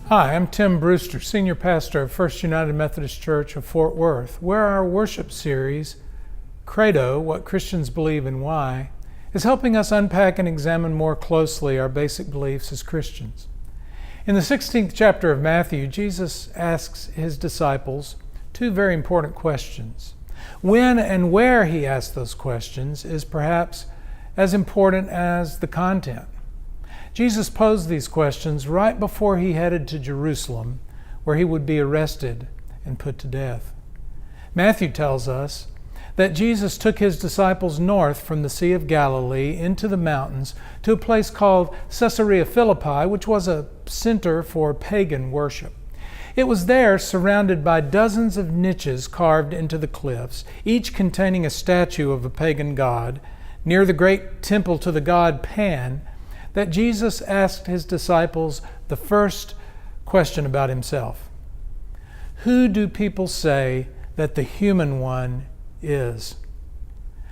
Hi, I'm Tim Bruster, Senior Pastor of First United Methodist Church of Fort Worth, where our worship series, Credo, What Christians Believe and Why, is helping us unpack and examine more closely our basic beliefs as Christians. In the 16th chapter of Matthew, Jesus asks his disciples two very important questions. When and where he asks those questions is perhaps as important as the content. Jesus posed these questions right before he headed to Jerusalem, where he would be arrested and put to death. Matthew tells us that Jesus took his disciples north from the Sea of Galilee into the mountains to a place called Caesarea Philippi, which was a center for pagan worship. It was there, surrounded by dozens of niches carved into the cliffs, each containing a statue of a pagan god, near the great temple to the god Pan, that Jesus asked his disciples the first question about himself. Who do people say that the human one is?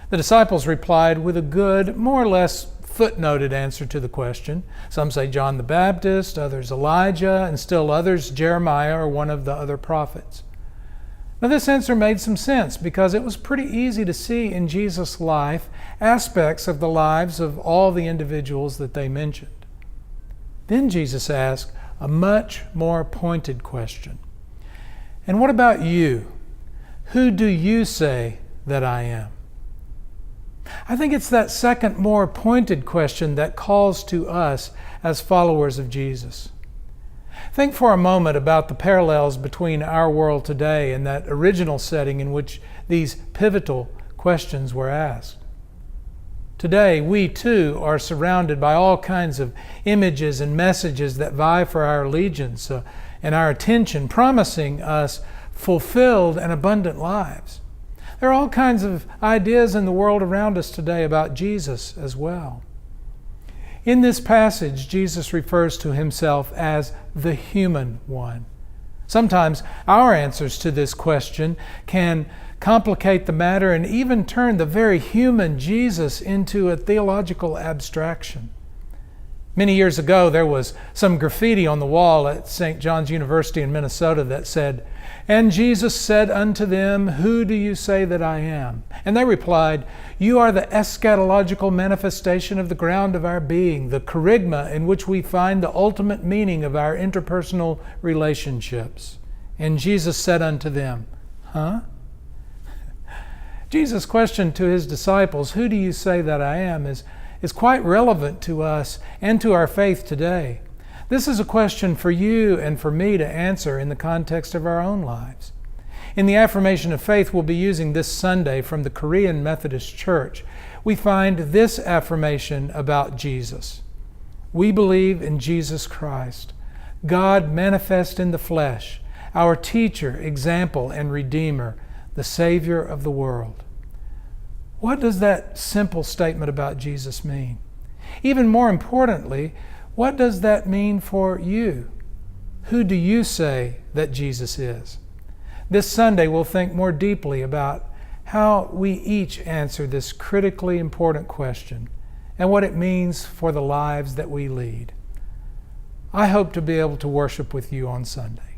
The disciples replied with a good, more or less footnoted answer to the question. Some say John the Baptist, others Elijah, and still others Jeremiah or one of the other prophets. Now this answer made some sense because it was pretty easy to see in Jesus' life aspects of the lives of all the individuals that they mentioned. Then Jesus asked a much more pointed question. And what about you? Who do you say that I am? I think it's that second, more pointed question that calls to us as followers of Jesus. Think for a moment about the parallels between our world today and that original setting in which these pivotal questions were asked. Today, we too are surrounded by all kinds of images and messages that vie for our allegiance and our attention, promising us fulfilled and abundant lives. There are all kinds of ideas in the world around us today about Jesus as well. In this passage, Jesus refers to himself as the human one. Sometimes our answers to this question can complicate the matter and even turn the very human Jesus into a theological abstraction. Many years ago, there was some graffiti on the wall at St. John's University in Minnesota that said, "And Jesus said unto them, Who do you say that I am? And they replied, You are the eschatological manifestation of the ground of our being, the kerygma in which we find the ultimate meaning of our interpersonal relationships." And Jesus said unto them, Huh? Jesus' question to his disciples, "Who do you say that I am?" is quite relevant to us and to our faith today. This is a question for you and for me to answer in the context of our own lives. In the affirmation of faith we'll be using this Sunday from the Korean Methodist Church, we find this affirmation about Jesus. We believe in Jesus Christ, God manifest in the flesh, our teacher, example, and Redeemer, the Savior of the world. What does that simple statement about Jesus mean? Even more importantly, what does that mean for you? Who do you say that Jesus is? This Sunday we'll think more deeply about how we each answer this critically important question and what it means for the lives that we lead. I hope to be able to worship with you on Sunday.